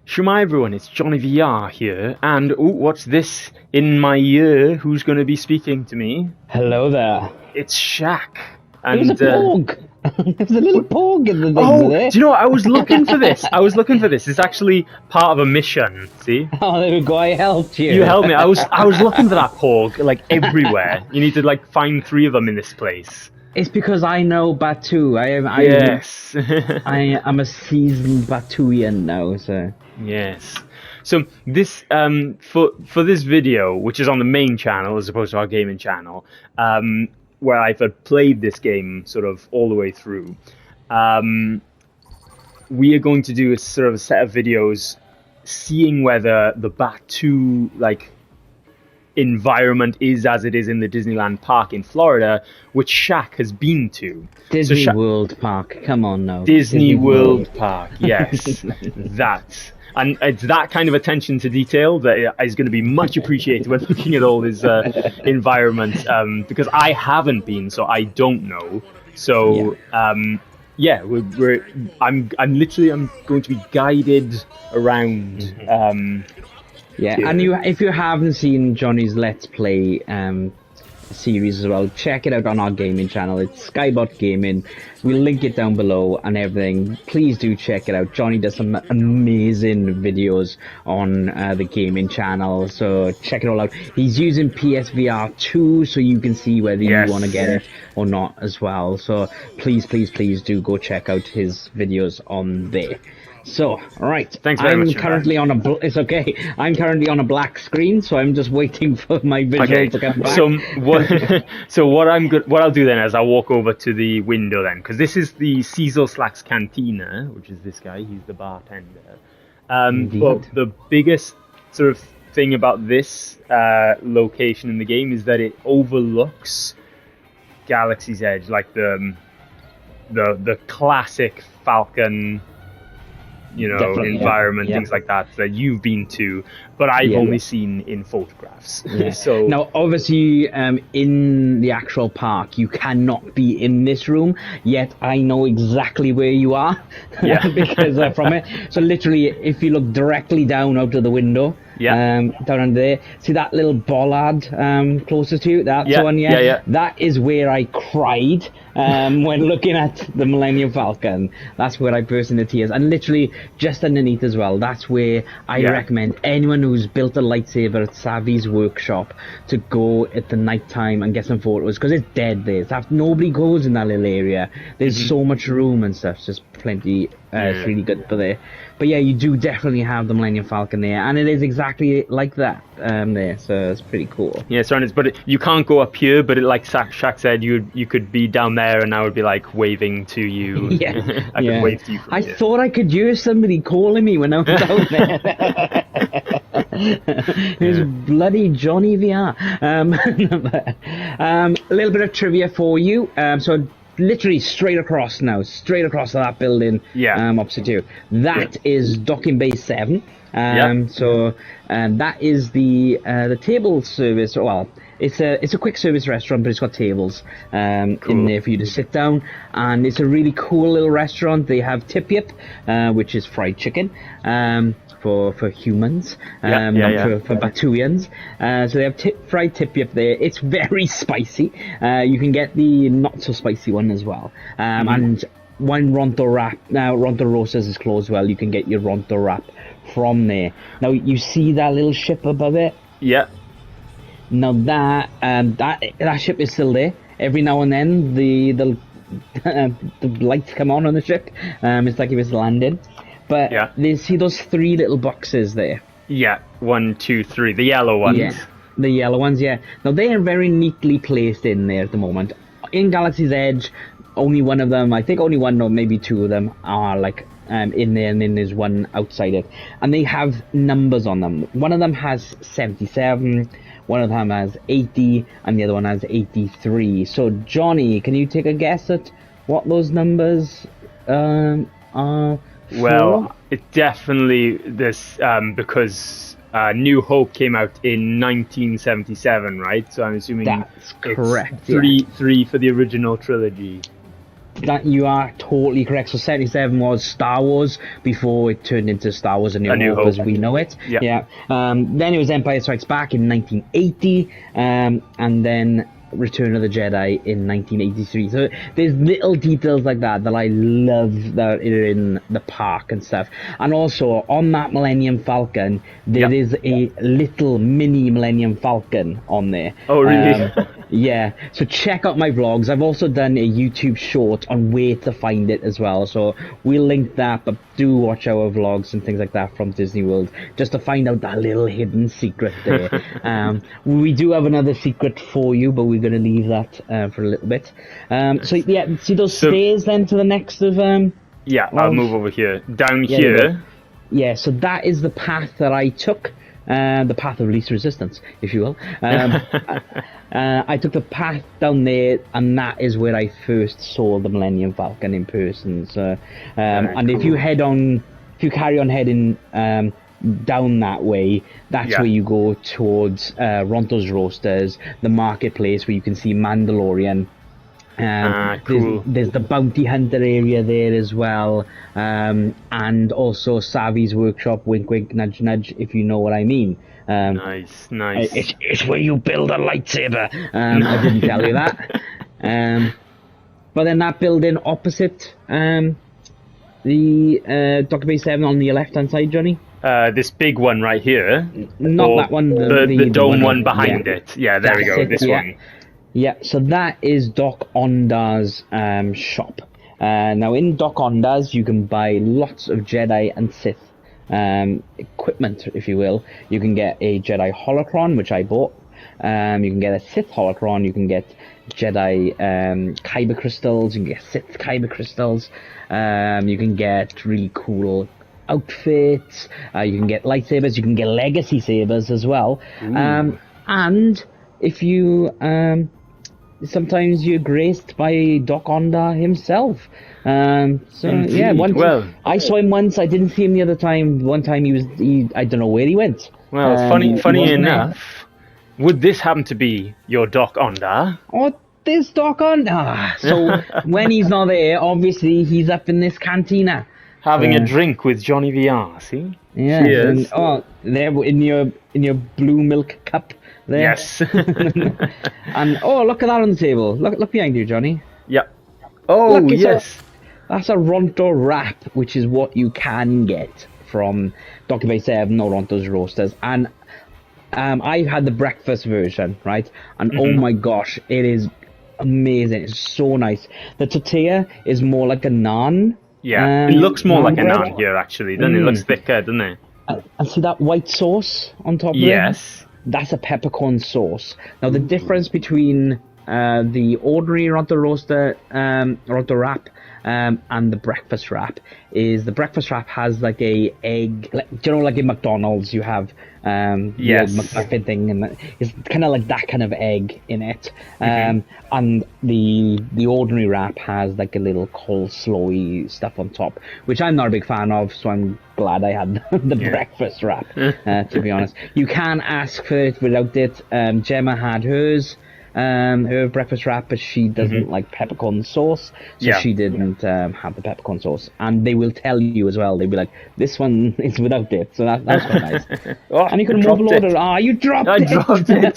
Shemai everyone, it's JonnyVR here, and what's this in my ear? Who's going to be speaking to me? Hello there. It's Shaq. And, it was a pog. There was a little pog in the thing there. Do you know what? I was looking for this. It's actually part of a mission, see? Oh, there we go, I helped you. You helped me. I was looking for that pog, like, everywhere. You need to, like, find 3 of them in this place. It's because I know Batu. Yes. I am a seasoned Batuian now, so... Yes. So this for this video, which is on the main channel as opposed to our gaming channel, where I've played this game sort of all the way through, we are going to do a sort of a set of videos seeing whether the Batu environment is as it is in the Disneyland park in Florida, which Shaq has been to. Disney World Park, come on now. Disney World Park, yes. That. And it's that kind of attention to detail that is going to be much appreciated when looking at all this environment, because I haven't been, so I don't know. So I'm going to be guided around. And if you haven't seen Johnny's Let's Play series as well, check it out on our gaming channel. It's Skybot Gaming. We'll link it down below and everything. Please do check it out. Johnny does some amazing videos on the gaming channel, so check it all out. He's using PSVR 2, so you can see whether you want to get it or not as well. So please do go check out his videos on there. So, alright, thanks very much. I'm currently on a black screen, so I'm just waiting for my visual to come back. So what I'll do then is I'll walk over to the window then, because this is the Cecil/Slack's Cantina, which is this guy, he's the bartender. But the biggest sort of thing about this location in the game is that it overlooks Galaxy's Edge, like the classic Falcon environment, things like that you've been to, but I've only seen in photographs. So now, obviously, in the actual park, you cannot be in this room. Yet I know exactly where you are, because from it. So literally, if you look directly down out of the window, down under there, see that little bollard closest to you? That's the one. That is where I cried when looking at the Millennium Falcon. That's where I burst into tears, and literally just underneath as well. That's where I recommend anyone who's built a lightsaber at Savvy's workshop to go at the night time and get some photos, because it's dead there. Nobody goes in that little area. There's so much room and stuff. It's just plenty. It's really good for there. But yeah, you do definitely have the Millennium Falcon there, and it is exactly like that there, so it's pretty cool. Yeah, but you can't go up here, but like Shaq said, you could be down there and I would be like waving to you. I could wave to you from here. Thought I could hear somebody calling me when I was down there. It was bloody JonnyVR. A little bit of trivia for you. So literally straight across of that building, opposite you. That is Docking Bay 7. So that is the table service. Well, it's a quick service restaurant, but it's got tables in there for you to sit down, and it's a really cool little restaurant. They have tip yip, which is fried chicken. For humans, not for Batuians. So they have fried tip yip there. It's very spicy. You can get the not so spicy one as well. And one Ronto wrap. Now Ronto Roasters is closed. Well, you can get your Ronto wrap from there. Now you see that little ship above it. Yeah. Now that ship is still there. Every now and then the lights come on the ship. It's like if it's landing. But they see those 3 little boxes there. Yeah, 1, 2, 3. The yellow ones. Yeah, the yellow ones, Now, they are very neatly placed in there at the moment. In Galaxy's Edge, only one of them, I think only one or maybe 2 of them are in there, and then there's one outside it. And they have numbers on them. One of them has 77, one of them has 80, and the other one has 83. So, Johnny, can you take a guess at what those numbers are? Well, it definitely because New Hope came out in 1977, right? So I'm assuming that's correct. Three for the original trilogy. that you are totally correct. So 77 was Star Wars before it turned into Star Wars: A New Hope as we know it. Yeah. Then it was Empire Strikes Back in 1980, and then Return of the Jedi in 1983. So there's little details like that I love that are in the park and stuff. And also on that Millennium Falcon, there is a little mini Millennium Falcon on there. Oh, really? Yeah. So check out my vlogs. I've also done a YouTube short on where to find it as well. So we'll link that, but do watch our vlogs and things like that from Disney World just to find out that little hidden secret there. We do have another secret for you, but we're going to leave that for a little bit. So yeah, see those stairs then to the next of... I'll move over here. Down here. Yeah, so that is the path that I took. The path of least resistance, if you will. I took the path down there, and that is where I first saw the Millennium Falcon in person. So, and if you carry on heading down that way, that's where you go towards Ronto's Roasters, the marketplace where you can see Mandalorian. Cool. There's the bounty hunter area there as well, and also Savi's workshop, wink wink nudge nudge, if you know what I mean. Nice. It's where you build a lightsaber. I didn't tell you that. But then that building opposite the Dr. Base 7 on the left hand side, Johnny. This big one right here. Not that one. The dome one behind it. Yeah, there we go. This one. Yeah, so that is Doc Ondar's shop. Now in Doc Ondar's you can buy lots of Jedi and Sith equipment, if you will. You can get a Jedi holocron, which I bought. You can get a Sith holocron. You can get Jedi kyber crystals. You can get Sith kyber crystals. You can get really cool outfits. You can get lightsabers. You can get legacy sabers as well. And if you sometimes you're graced by Doc Ondar himself. I saw him once. I didn't see him the other time. One time I don't know where he went. Well, funny enough, would this happen to be your Doc Ondar? Oh, this Doc Ondar. So when he's not there, obviously he's up in this cantina. Having a drink with JonnyVR, see? Yeah. Cheers. There in your blue milk cup. There. Yes. And look at that on the table. Look behind you, Johnny. Yep. Oh, look, yes. That's a Ronto wrap, which is what you can get from Dr. Base 7 or Ronto's Roasters. And I've had the breakfast version, right? And oh my gosh, it is amazing. It's so nice. The tortilla is more like a naan. Yeah, it looks more like a naan here, actually. Doesn't it? It looks thicker, doesn't it? And see that white sauce on top of it? Yes. That's a peppercorn sauce. Now, the difference between the ordinary Ronto Roaster, Ronto wrap, and the breakfast wrap is the breakfast wrap has like a egg, like in McDonald's you have the McMuffin thing, and it's kind of like that kind of egg in it. And the ordinary wrap has like a little coleslawy stuff on top, which I'm not a big fan of, so I'm glad I had the breakfast wrap, to be honest. You can ask for it without it. Gemma had hers, her breakfast wrap, but she doesn't like peppercorn sauce, so she didn't have the peppercorn sauce. And they will tell you as well, they'll be like, this one is without it, so that's quite nice. And you can overload it. You dropped it! I dropped it!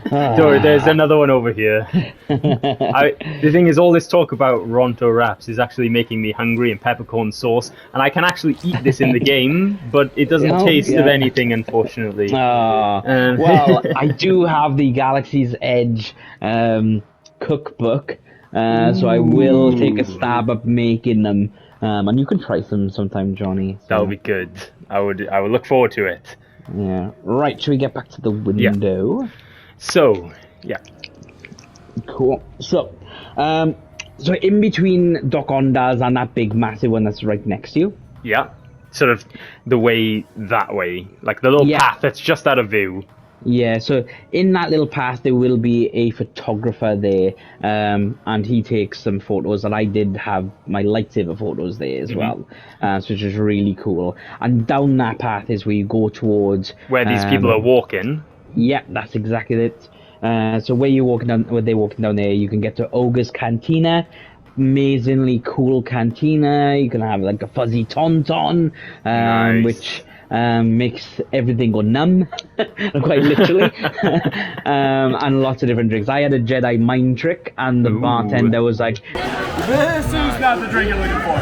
Sorry, there's another one over here. The thing is, all this talk about Ronto wraps is actually making me hungry, and peppercorn sauce, and I can actually eat this in the game, but it doesn't taste of anything, unfortunately. Well, I do have the Galaxy's Edge cookbook, so I will take a stab at making them, and you can try some sometime, Johnny. So. That would be good. I would look forward to it. Yeah. Right, shall we get back to the window? Yeah. So, cool. So in between Doc Ondar's and that big massive one that's right next to you. Yeah. Sort of the way that way, like the little path that's just out of view. Yeah, so in that little path there will be a photographer there, and he takes some photos, and I did have my lightsaber photos there as well, so which is really cool. And down that path is where you go towards where these people are walking. Yeah, that's exactly it. So where they're walking down there, you can get to Ogre's Cantina, amazingly cool cantina. You can have like a fuzzy tauntaun, Nice. which makes everything go numb, quite literally, and lots of different drinks. I had a Jedi mind trick, and the bartender was like, "This is not the drink you're looking for."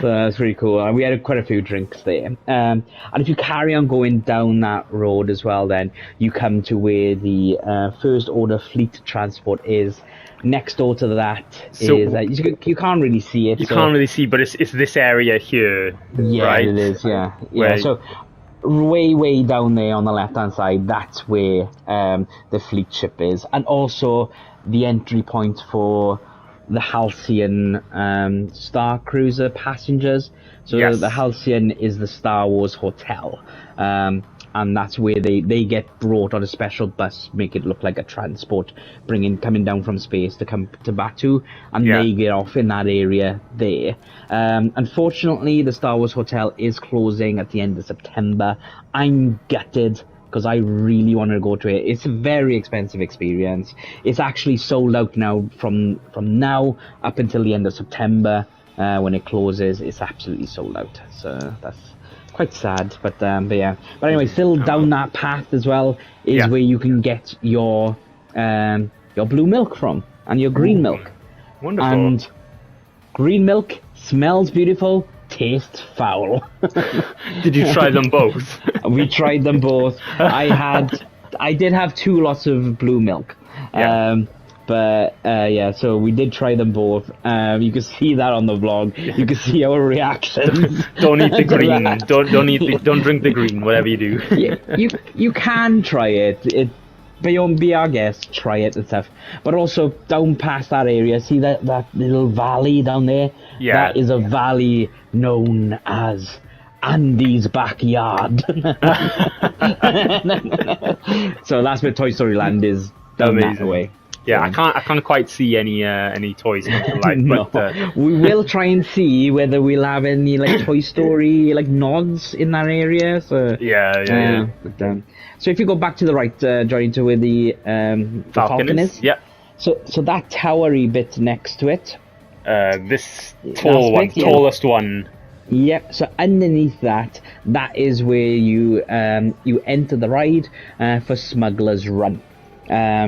So that's pretty cool. And we had quite a few drinks there. And if you carry on going down that road as well, then you come to where the First Order Fleet Transport is. Next door to that is you can't really see it. You can't really see, but it's this area here, yeah, right? It is. Yeah. So way down there on the left hand side, that's where the fleet ship is, and also the entry point for the Halcyon Star Cruiser passengers. So the Halcyon is the Star Wars hotel. And that's where they get brought on a special bus, make it look like a transport, coming down from space to come to Batu, and they get off in that area there. Unfortunately, the Star Wars Hotel is closing at the end of September. I'm gutted, because I really wanted to go to it. It's a very expensive experience. It's actually sold out now from now up until the end of September. When it closes, it's absolutely sold out. So that's quite sad, but anyway, still down that path as well is where you can get your blue milk from, and your green milk. Wonderful. And green milk smells beautiful, tastes foul. Did you try them both? We tried them both. I did have 2 lots of blue milk. So we did try them both. You can see that on the vlog. You can see our reactions. Don't eat the green. Don't drink the green. Whatever you do. You can try it. Be our guest. Try it and stuff. But also down past that area, see that little valley down there. Yeah. That is a valley known as Andy's backyard. So that's where Toy Story Land is. Down that way. Yeah, I can't quite see any toys come to life. No. But we will try and see whether we'll have any like Toy Story like nods in that area. So so if you go back to the right, Johnny, to where the Falcon is. Yeah. So that towery bit next to it. This tallest one. Yep. So underneath that is where you enter the ride for Smuggler's Run.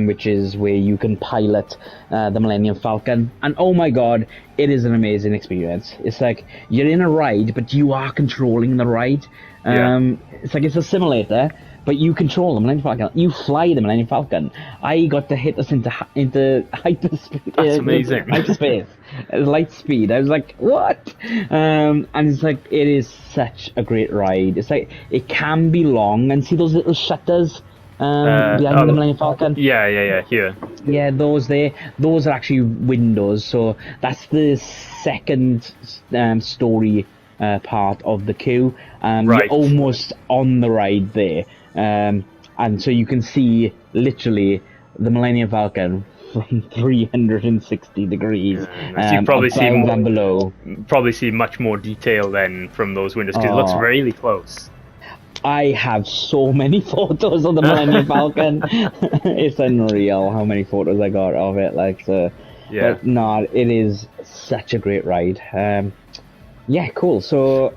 Which is where you can pilot the Millennium Falcon. And oh my god, it is an amazing experience. It's like you're in a ride, but you are controlling the ride. It's like it's a simulator, but you control the Millennium Falcon. You fly the Millennium Falcon. I got to hit us into hyperspace. That's amazing. Hyperspace. Light speed. I was like, what? And it's like, it is such a great ride. It's like, it can be long, and see those little shutters behind the Millennium Falcon? Yeah, here. Yeah, those are actually windows, so that's the second story part of the queue. You're almost on the ride there. And so you can see, literally, the Millennium Falcon from 360 degrees. So you probably see more, and below. Probably see much more detail then from those windows, because it looks really close. I have so many photos of the Millennium Falcon. It's unreal how many photos I got of it. But no, it is such a great ride. Cool. So,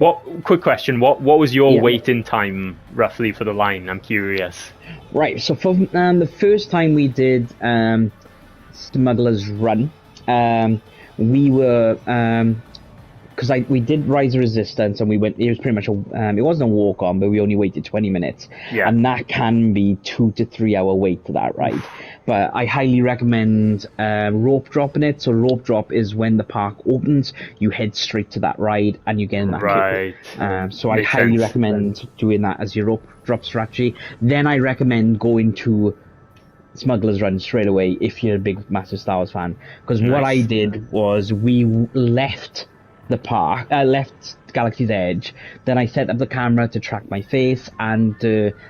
quick question: What was your waiting time roughly for the line? I'm curious. Right. So for the first time we did Smuggler's Run, we were. Because we did Rise of Resistance, and we went. It was pretty much it wasn't a walk on, but we only waited 20 minutes, and that can be 2 to 3 hour wait to that ride. But I highly recommend rope dropping it. So rope drop is when the park opens, you head straight to that ride, and you get in that queue. So I highly recommend doing that as your rope drop strategy. Then I recommend going to Smuggler's Run straight away if you're a big, massive Star Wars fan. Because what I did was we left the park, left Galaxy's Edge, then I set up the camera to track my face and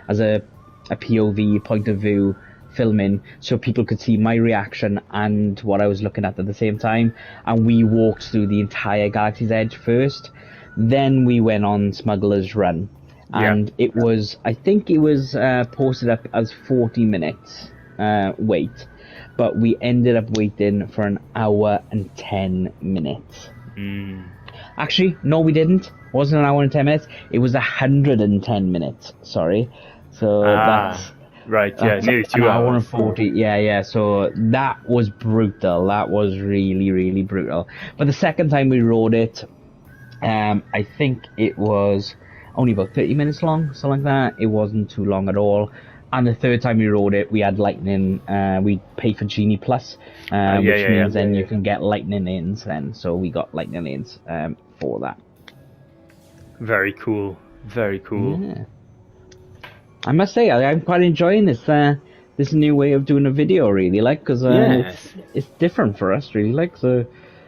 as a POV point of view filming, so people could see my reaction and what I was looking at the same time. And we walked through the entire Galaxy's Edge first, then we went on Smuggler's Run, and I think it was posted up as 40 minutes wait. but we ended up waiting for an hour and 10 minutes. Actually, no, we didn't. It wasn't an hour and 10 minutes. It was 110 minutes. Sorry. So that's right. Yeah, nearly 2 an hours. hour and 40. Yeah. So that was brutal. That was really, really brutal. But the second time we rode it, I think it was only about 30 minutes long, something like that. It wasn't too long at all. And the third time we rode it, we had lightning. We paid for Genie Plus, which means then you can get lightning lanes. Then, so we got lightning lanes for that. Very cool. Very cool. Yeah. I must say, I'm quite enjoying this new way of doing a video. Really, because it's different for us. Really, so.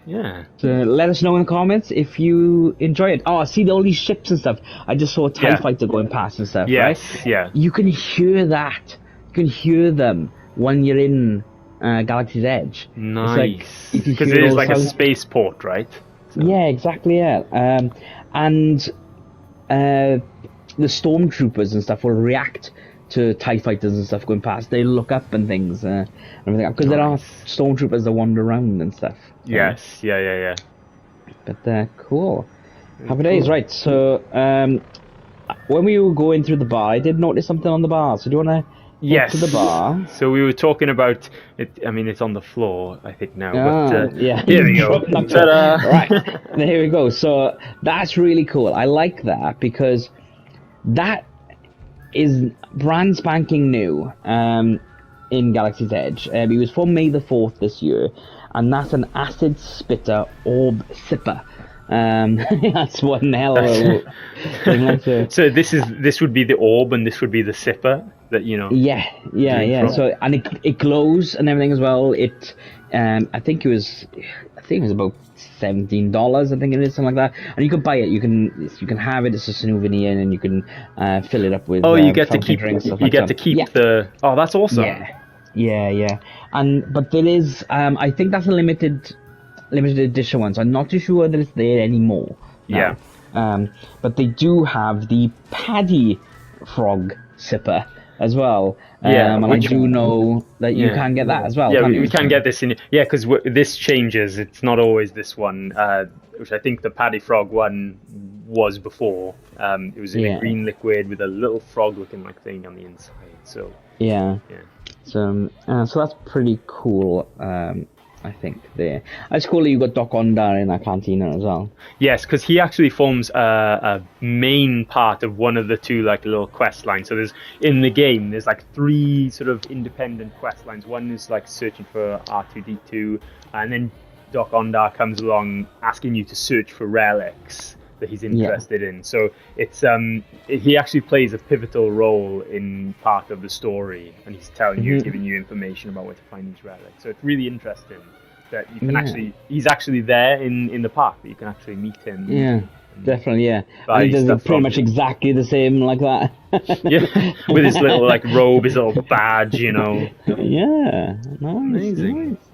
Yeah. So let us know in the comments if you enjoy it. Oh, I see all these ships and stuff. I just saw a TIE fighter going past and stuff, right? Yeah. You can hear that. You can hear them when you're in Galaxy's Edge. Nice. Because it is like a spaceport, right? So. Yeah, exactly, yeah. And the stormtroopers and stuff will react to TIE fighters and stuff going past. They look up and things, everything, because there are stormtroopers that wander around and stuff. Yes, yeah. But cool. Happy days, right? So when we were going through the bar, I did notice something on the bar. So do you want to get to the bar? So we were talking about it. I mean, it's on the floor, I think now. But, yeah. Here we go. Right, there we go. So that's really cool. I like that because that is brand spanking new in Galaxy's Edge. It was for May the 4th this year, and that's an acid spitter orb sipper. That's one hell of a thing. Like so this would be the orb, and this would be the sipper that Yeah. So and it glows and everything as well. It I think it was about $17. I think it is, something like that. And you can buy it. You can have it as a souvenir, and you can fill it up with. Oh, you get to keep. Drinks, you get to keep the. Oh, that's awesome. Yeah. But there is. I think that's a limited edition one. So I'm not too sure that it's there anymore. Yeah. But they do have the Paddy Frog sipper as well. And I do know that you can get that as well. Yeah, we can get this in. Yeah, because this changes. It's not always this one, which I think the Paddy Frog one was before. It was in a green liquid with a little frog-looking like thing on the inside. So yeah. So that's pretty cool. I think there. It's cool that you got Doc Ondar in that cantina as well. Yes, because he actually forms a main part of one of the two like little quest lines. So there's in the game there's like 3 sort of independent quest lines. One is like searching for R2D2, and then Doc Ondar comes along asking you to search for relics that he's interested in. So it's he actually plays a pivotal role in part of the story, and he's telling you, giving you information about where to find these relics. So it's really interesting that you can he's actually there in the park, that you can actually meet him. Yeah, definitely, yeah. And he does pretty much exactly the same like that. Yeah, with his little like robe, his little badge, you know. Yeah, nice. Amazing. Nice.